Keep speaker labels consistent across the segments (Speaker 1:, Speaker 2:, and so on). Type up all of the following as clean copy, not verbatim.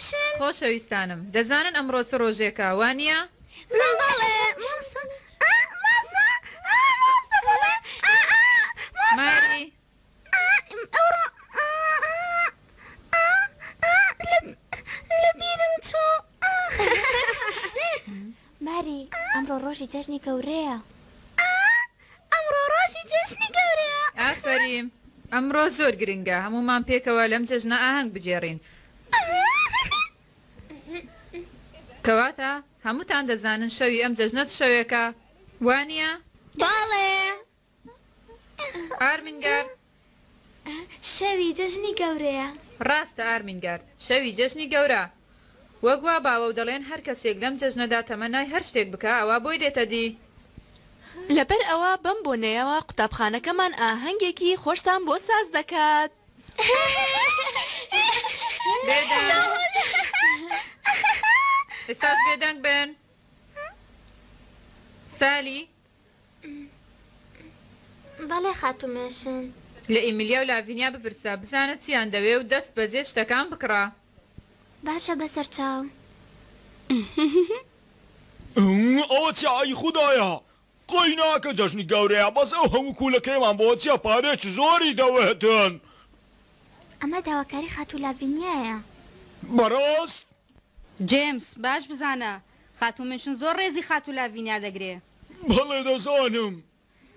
Speaker 1: مێشن
Speaker 2: خۆشەویستانم دەزانن ئەمڕۆ چ ڕۆژێکە وانە؟
Speaker 1: بەڵێ مۆسە
Speaker 2: ماری
Speaker 1: ئەوڕۆ لە بیرم چۆ ماری ئەمڕۆ ڕۆژی جەژنی گەورەیە ئەمڕۆ ڕۆژی جەژنی گەورەیە
Speaker 2: ئافەریم ئەمڕۆ زۆر گرنگە هەمومان پێکەوە لەم جەژنە ئاهەنگ بجێڕین کەواتە هەمووتان دەزانن شەوی ئەم جەژنەت شەوێکە وانە؟
Speaker 1: باڵێ
Speaker 2: ئارمینگار
Speaker 1: شەوی جەژنی گەورەیە
Speaker 2: ڕاستە ئارمینگار شەوی جەژنی گەورە وەک وا باوە و دەڵێن هەر کەسێک لەم جەژنەدا تەمەنای هەر شتێک بکە ئەوە بۆی دێتە دی
Speaker 3: لەبەر ئەوە بەم بۆنەیەوە قوتابخانەکەمان ئاهەنگێکی خۆشتان بۆ ساز دەکات
Speaker 2: ئێستاش بێدەنگ بن سالی
Speaker 1: بەڵێ خاتومێشن
Speaker 2: لە ئیمیلیا و لاڤینیا بپرسە بزانە چیان دەوێ و دەست بەجێ شتەکان بکڕە
Speaker 1: باشە بەسەر چاوم
Speaker 4: ئەوە چای خوددایە قۆی ناکە جەژنی گەورەیە بەس ئەو هەموو کوولەکەیمان بۆ چیە پارێکی زۆری دەوێتن
Speaker 1: ئەمە داواکاری خاتو لاڤینیایە
Speaker 4: بەڕاست
Speaker 5: جیمس باش بزانە خاتومێشن زۆر ڕێزی خاتو لاڤینیا دەگرێ
Speaker 4: بەڵێ دەزانم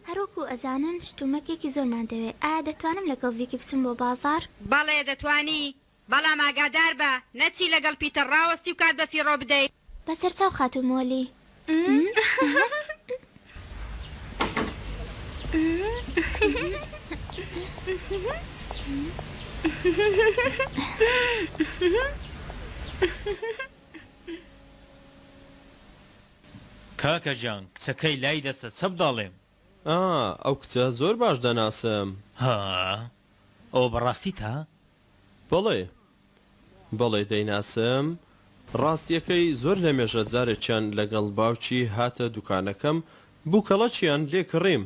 Speaker 1: هەروکو ئەزانن شتومەکێکی زۆرمان دەوێت ئایا دەتوانم لەگەڵ ڤیکی بچم بۆ بازار
Speaker 5: بەڵێ دەتوانی بەڵام ئاگادار بە نەچی لەگەڵ پیتەر ڕاوەستی و کات بە فیڕۆ بدەیت
Speaker 1: بەسەر چاو خاتو مۆلی
Speaker 6: کاکە جان کچەکەی لای دەستە چە بداڵێم
Speaker 7: ئەو کچە زۆر باش دەناسم
Speaker 6: ها ئەو بەڕاستی تا
Speaker 7: بەڵێ دەیناسم ڕاستیەکەی زۆر لە مێژە جارێکیان لەگەڵ باوکی هاتە دوکانەکەم بووکەڵەچیان لێ کڕیم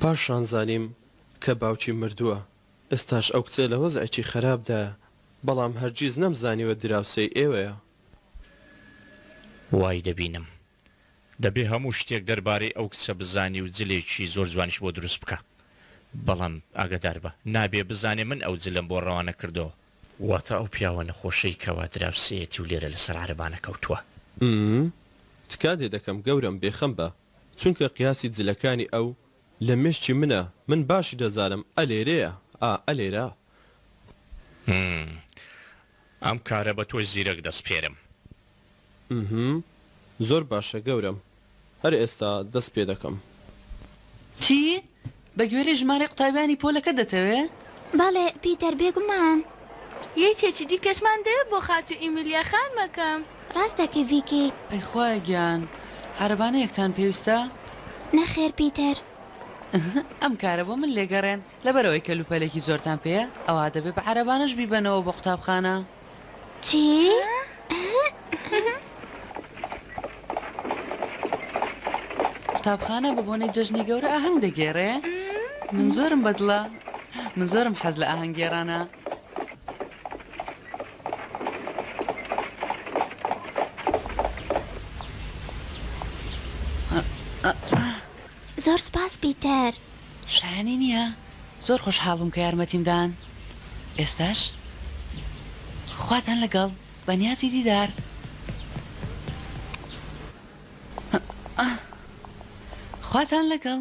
Speaker 7: پاشان زانیم کە باوکی مردووە ئێستاش ئەو کچێ لە وەزعێکی خراپدایە بەڵام هەرگیز نەمزانیوە دراوسەی ئێوەیە
Speaker 6: وای دەبینم دەبێ هەموو شتێک دەربارەی ئەو کچە بزانی و جلێکی زۆر جوانیش بۆ دروست بکە بەڵام ئاگدار بە نابێ بزانێ من ئەو جلم بۆ ڕەوانە کردەوە واتە ئەو پیاوە نەخۆشەی کەوا دراوسەیەتی و لێرە لەسەر عارەبانە کەوتووە
Speaker 7: تکادێ دەکەم گەورم بێخەم بە چونکە قیاسی جلەکانی ئەو لە مشتی منە من باشی دەزانم ئەلێرەیە ئەلێرە
Speaker 6: ئەم کارە بە تۆی زیرەک دەست پێرم
Speaker 7: زۆر باشە گەورم هەر ئێستا دەست پێ دەکەم
Speaker 3: چی؟ بە گوێرە ژمارە قوتابیانی پۆلەکە دەتەوێ؟
Speaker 1: بەڵێ پیتەر بێگومان
Speaker 3: یەکێکی دیکەشمان دەوێت بۆ خاتو ئیمیلیا خان مەکەم
Speaker 1: ڕاستەکەی ڤیکی
Speaker 3: ئەیخوای گیان عەرەبانەیەکتان پێویستە؟
Speaker 1: نەخێر پیتەر
Speaker 3: ئەم کارە بۆ من لێگەڕێن لەبەرەوەی کەلوپەلێکی زۆرتان پێە ئەوە دەبێ بە عەرەبانەش بیبەنەوە بۆ قوتابخانە
Speaker 1: چی؟
Speaker 3: قوتابخانە بە بۆنەی جەژنی گەورە ئاهەنگ دەگێڕێ؟ من زۆرم بەدڵە من زۆرم حەز لە ئاهەنگێڕانە
Speaker 1: زۆر سپاس پیتەر
Speaker 3: شایانی نییە زۆر خۆشحاڵم کە یارمەتیمدان ئێستاش خواتان لەگەڵ بەنیازی دیدار خواتان لەگەڵ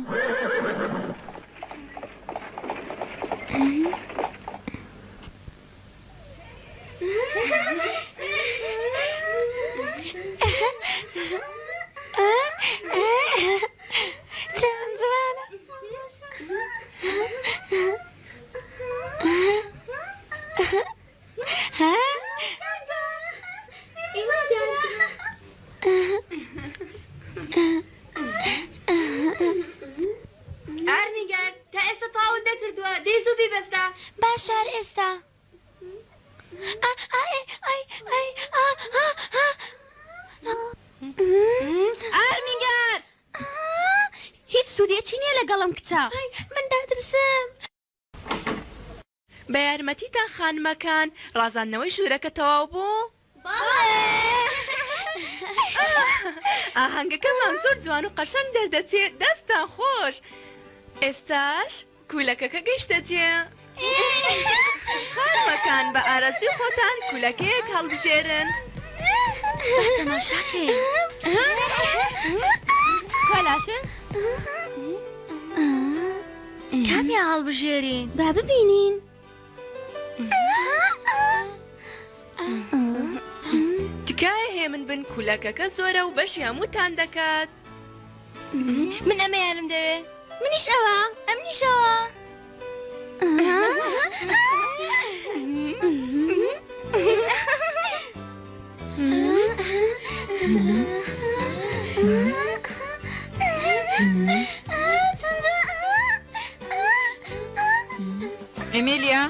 Speaker 5: ئارمیگەر تا ئێستا پاوت دەکردووە دەی زوو بیبەستە
Speaker 1: لەگەڵم کچە من دادرسم
Speaker 8: بە یارمەتیتان خانمەکان ڕازاندنەوەی ژوورەکە تەواو بوو؟ ئاهەنگەکەمان زۆر جوان و قەشەنگ دەردەچێت دەستان خۆش ئێستاش کولەکەکە گەیشتە جێ خانمەکان بە ئارەزوی خۆتان کولەکەیەک هەڵبژێرن
Speaker 1: تەماشاکەین کۆلاتن کامیان هەڵبژێرین با ببینین
Speaker 8: تکایە هێمن بن کولەکەکە زۆرە و بەشی هەمووتان دەکات
Speaker 1: من ئەمەیانم دەوێ منیش ئەوە ئەمنیش ئەوە
Speaker 2: ئێمێلیا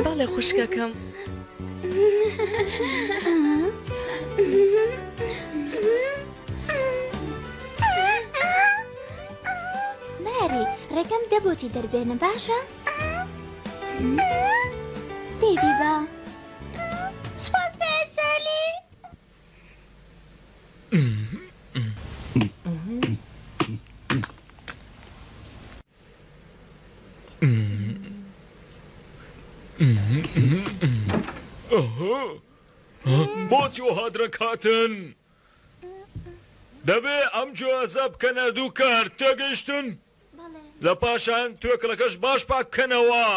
Speaker 8: بەڵێ خوشکەکەم
Speaker 1: ماری ڕێگەم دەبۆتی دەربێنە باشە دەیبی بە سپاس دەسەلی
Speaker 4: بۆچی وەها درەکاتن دەبێ ئەم جوازە بکەنە دوو کار تێگەیشتن لە پاشان توێکڵەکەش باش پاککەنەوە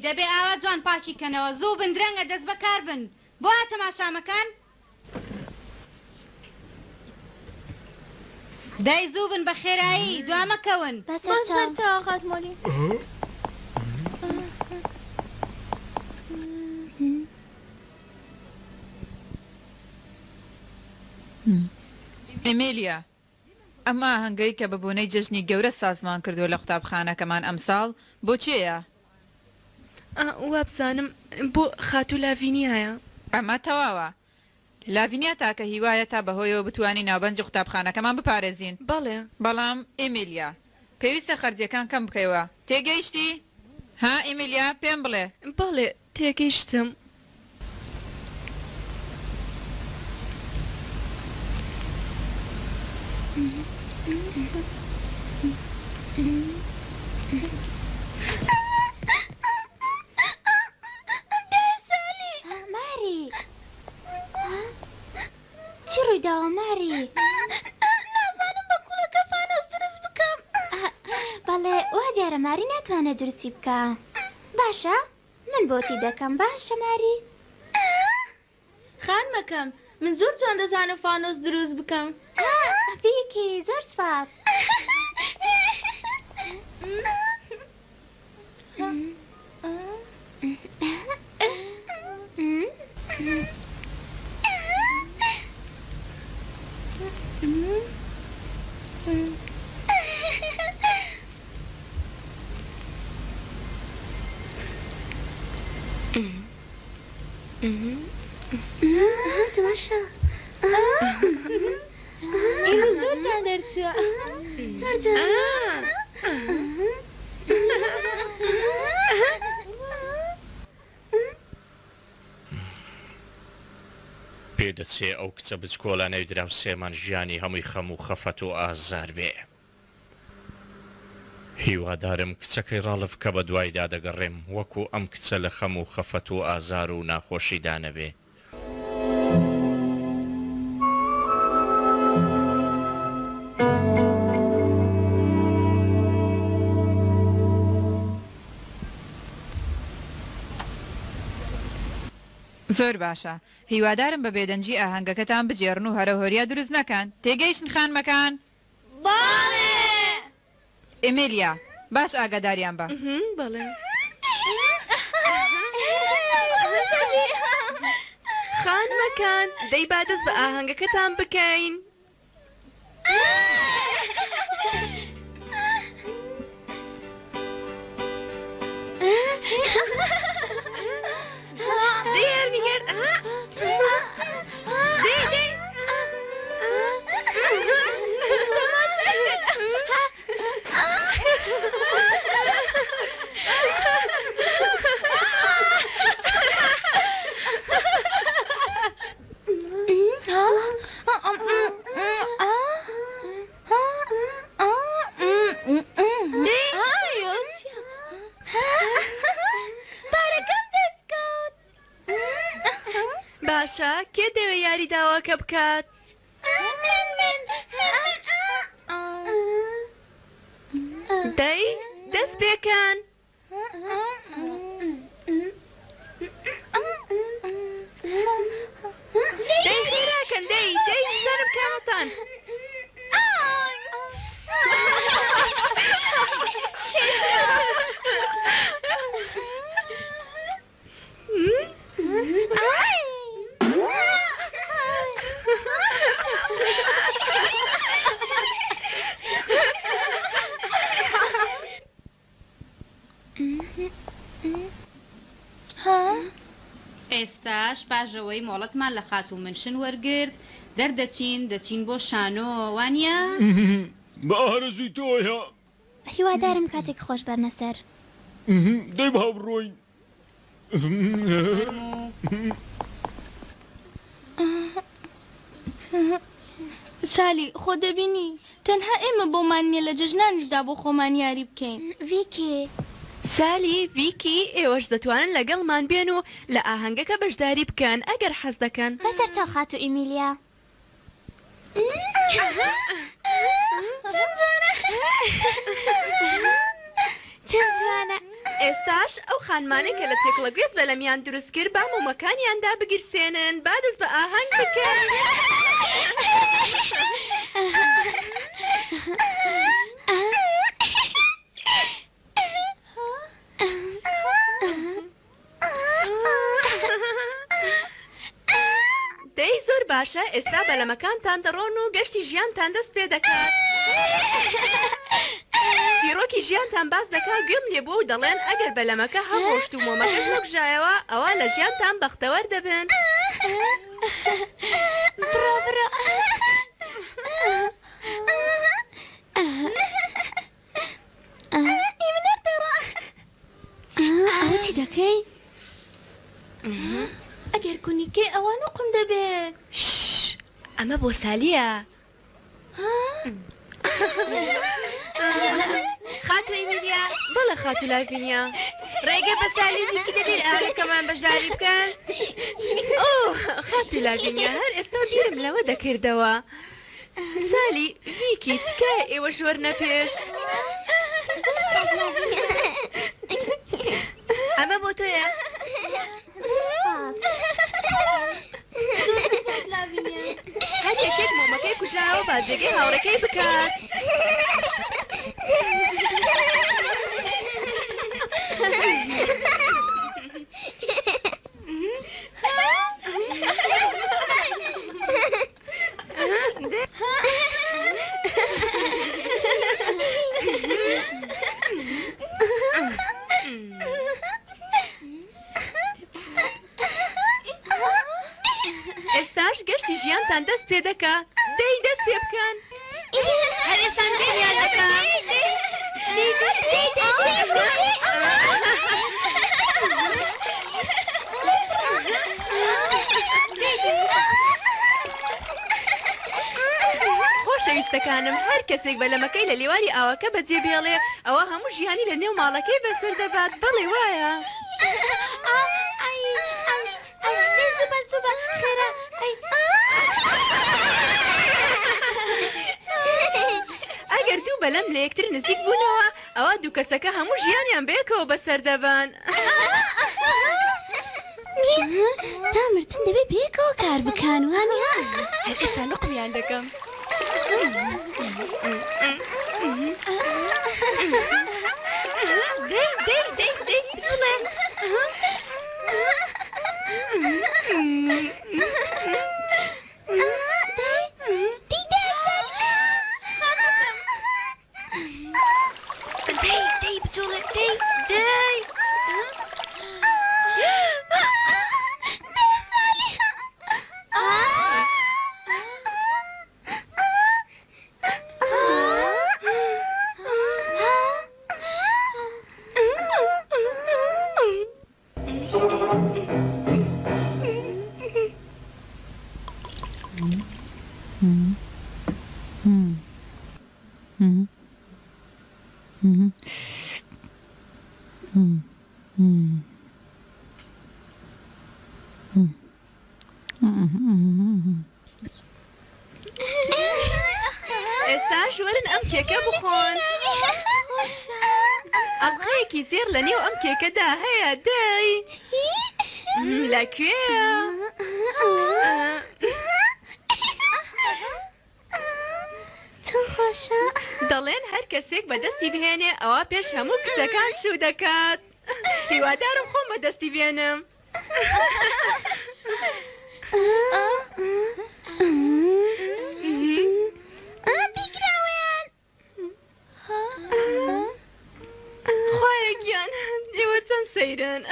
Speaker 5: دەبێ ئاوا جوان پاکی کەنەوە زوو بن درەنگە دەست بەکار بن بۆ تەماشامەکان دەی زوو بن بە خێرایی دوامەکەون
Speaker 1: بەسەر چاوەقات مۆلی
Speaker 2: ئێمێلیا ئەمە هەنگەی کە بەبوونەی جەژنی گەورە سازمان کردووە لە قوتابخانەکەمان ئەمساڵ بۆچییە؟
Speaker 8: وابزانم بۆ خاتوو لاڤینیایە
Speaker 2: ئەمە تەواوە لاڤینیا تاکە هیوایە تا بەهۆیەوە بتوانی ناوبەنجی قوتابخانەکەمان بپارێزین
Speaker 8: بەڵێ
Speaker 2: بەڵام ئێمێلیا پێویستە خەرجیەکان کەم بکەیەوە تێگەیشتی؟ ها ئێمێلیا پێم بڵێ
Speaker 8: بەڵێ تێگەیشتم
Speaker 1: ماری چی ڕوویداوە ماری؟ نازانم بە کوڵەکە فانۆس دروست بکەم بەڵێ وا دیارە ماری ناتوانێت دروستی بکە باشە من بۆتی دەکەم باشە ماری
Speaker 5: خانمەکەم من زۆر جوان دەزانم فانۆس دروست بکەم
Speaker 1: بیکی زۆر سپاس تماشا
Speaker 5: ئێمە زۆر جان دەرچووە
Speaker 1: زۆر جان
Speaker 6: پێدەچێ ئەو کچە بچکۆڵانەوی دراوسێمان ژیانی هەمووی خەم و خەفەت و ئازار بێ هیوادارم کچەکەی ڕاڵف کە بە دوایدا دەگەڕێم وەکو ئەم کچە لە خەم و خەفەت و ئازار و ناخۆشیدا نەبێ
Speaker 2: زۆر باشە هیوادارم بە بێدەنجی ئاهەنگەکەتان بجێڕن و هەرە هۆریا دروست نەکەن تێگەیشتن خانمەکان
Speaker 5: باڵێ
Speaker 2: ئێمێلیا باش ئاگاداریان بە
Speaker 8: بەڵێ خانمەکان دەی با دەست بە ئاهەنگەکەتان بکەین باشە کێ دەوێ یاری داواکە بکات؟ دەی دەست پێکەن. دەی خێراکەن دەی زەرم کامەتان.
Speaker 5: ئێستاش پاژەوەی مۆڵەتمان لە خات و منشن وەرگرت دەچین بۆ شانۆ وانە؟
Speaker 4: بە ئارەزووی تۆیە
Speaker 1: هیوادارم کاتێک خۆش بەرنە سەر.
Speaker 4: دەی بە بڕۆین.
Speaker 9: سالی خۆ دەبینی تەنها ئێمە بۆمان نییە لە جەژنانیشدا بۆ خۆمان یاری بکەین.
Speaker 1: ڤیکی
Speaker 8: سالی ڤیکی ئێوەش دەتوانن لەگەڵمان بێن و لە ئاهەنگەکە بەشداری بکەن ئەگەر حەز دەکەن.
Speaker 1: بەسەر چاو خات و ئیمیلیا. چەند جوانە.
Speaker 8: ئێستاش ئەو خانمانێک کە لە تێکڵە گوێز بە لەمیان دروست کرد با مۆمەکانیاندا بگیرسێنن با دەست بە ئاهەنگ بکەن. دەی زۆر باشە ئێستا بەلەمەکانتان دەڕۆن و گەشتی ژیانتان دەست پێ دەکات. سیرۆکی ژیانتان باز دەکات گوێم لێ بۆ و دەڵێن ئەگەر بەلەمەکە هەڵۆشت و مۆمەکەش نەبژایەوە ئەوە لە ژیانتان بەختەوەر دەبن.
Speaker 1: ئەوە چی دەکەی؟
Speaker 9: ئەگەر کونیکەی ئەوان قم دەبێت.
Speaker 8: ئەمە بۆ سالیە.
Speaker 5: خاتو ئیمیلیا
Speaker 8: بەڵێ خاتو لاڤینیا
Speaker 5: ڕێگە بە سالیزیکی دەبێت ئاهەنگەکەمان بەشداری بکەن.
Speaker 8: خاتو لاڤینیا هەر ئێستا بیرم لەوە دەکردەوە. سالی ڤیکی تکایە ئێوە ژوەرنە پێش.
Speaker 5: ئەمە بۆ تۆیە.
Speaker 8: هەر یەکێک مۆمەکەی کوژاوە با جێگەی هاوڕێکەی بکات. ئێستاش گەشتی ژیانتان دەست پێ دەکا دەی دەست پێ بکەن.
Speaker 5: هەر ئێستان پێیان دەکا.
Speaker 8: خۆشەویستەکانم هەر کەسێک بەلەمەکەی لە لێواری ئاوەکە بەجێ بێڵێ ئەوە هەموو ژیانی لە نێو ماڵەکەی بەسەر دەبات. بەڵێ وایە؟ ئەگەر دوو بەلەم لە یەکتر نزیک بوونەوە ئەوە دوو کەسەکە هەموو ژیانیان بەیەکەوە بەسەر دەبان.
Speaker 1: تا مرتن دەبێت پێکەوە کار بکەن وانە؟
Speaker 8: هەر ئێستا لقمیان دەکەم. دەی بچڵێ. دەی بچڵێ دەی. زۆر لە نێو ئەم کێکەدا هەیە دای لەکوێیە؟
Speaker 1: چەند خۆشە
Speaker 8: دەڵێن هەر کەسێک بەدەستی بهێنێ ئەوە پێش هەموو کچەکان شوو دەکات. هیوادارم خۆم بەدەستی بێنم.
Speaker 1: بیکراوەیان
Speaker 8: خۆیە گیان ئێوە چەند سەیرن.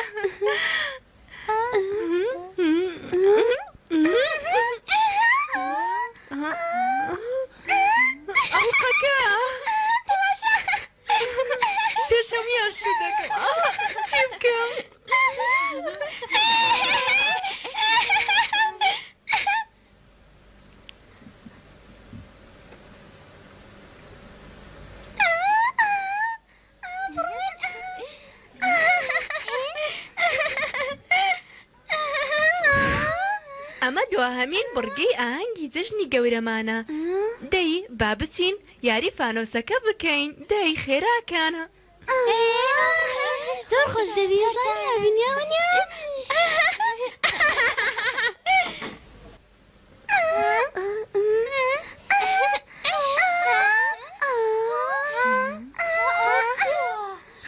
Speaker 8: ئەوقەکە پێشەمیان شوو دەکەم چی بکەم؟ ئەمە دوهەمین بڕگەی ئاهەنگی جەژنی گەورەمانە. دەی با بچین یاری فانۆسەکە بکەین. دەی خێراکانە
Speaker 1: زۆر خۆش دەبی بینیاونیا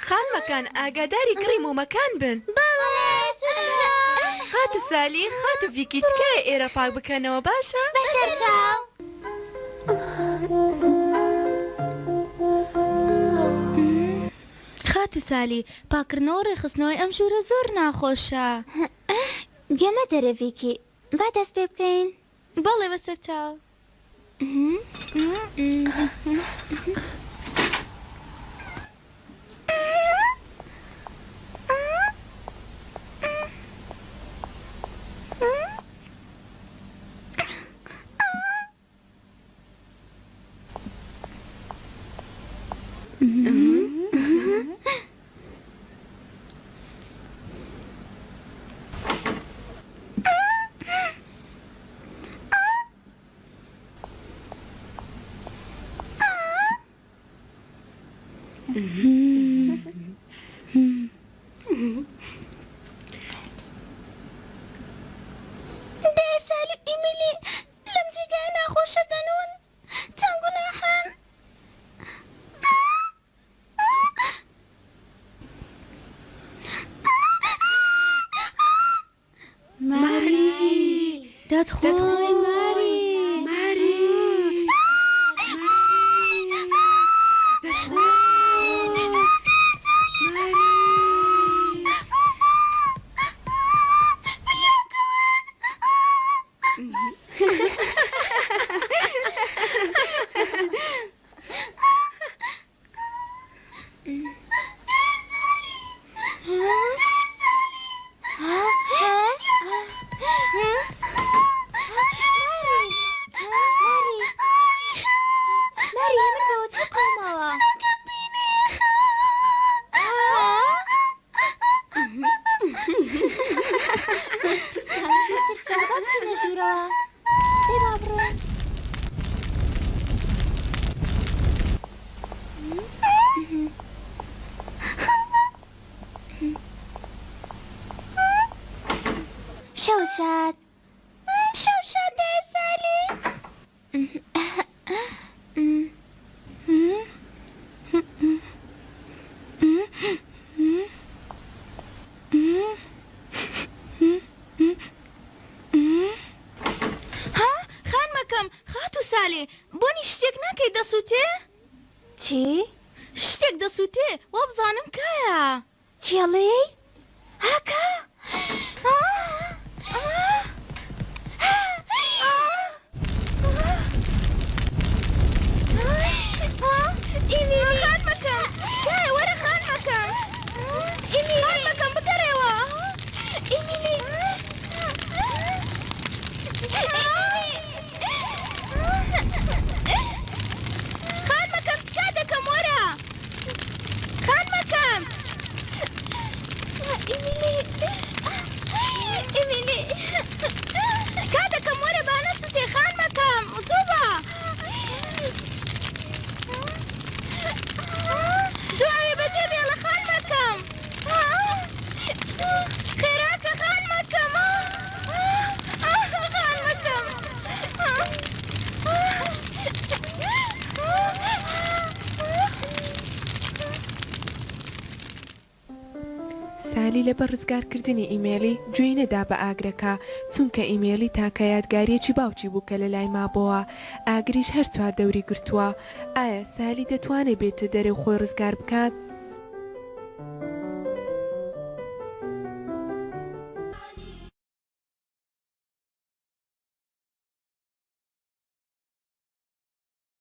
Speaker 8: خانمەکان ئاگاداری کڕی مومەکان بن. خات و سالی خات و ڤیکی تکایە ئێرە پاک بکەنەوە باشە؟
Speaker 1: بەسەرچاو
Speaker 9: خات و سالی پاکردنەوە ڕێخستنەوەی ئەم ژوورە زۆر ناخۆشە.
Speaker 1: گوێمە دەرەڤیکی با دەست پێ بکەین.
Speaker 9: بەڵێ بەسەرچاو.
Speaker 1: دای سالی ئیمیلی لەم جێگای ناخۆشە دەنون چەند گوناحان.
Speaker 9: ماری دەتخۆی ماری
Speaker 1: شەوشاد دای سالی
Speaker 9: بۆنی شتێک ناکەی دەسووتێ؟
Speaker 1: چی؟
Speaker 9: شتێک دەسووتێ وە بزانم کایە
Speaker 1: چێڵێ؟ هاکە؟
Speaker 9: خان مەکەم کایە وەرە خان مەکەم خان مەکەم بگەڕێەوە ئیمیلی خان مەکەم تکا دەکەم وەرە خان مەکەم
Speaker 8: لەبەر ڕزگارکردنی ئیمێلی گوێی نەدا بە ئاگرەکە چونکە ئیمێلی تاکە یادگاریەکی باوکی بوو کە لە لای مابەوە ئاگریش هەر چوار دەوری گرتووە. ئایا سالی دەتوانێت بێتە دەرێ و خۆی ڕزگار بکات؟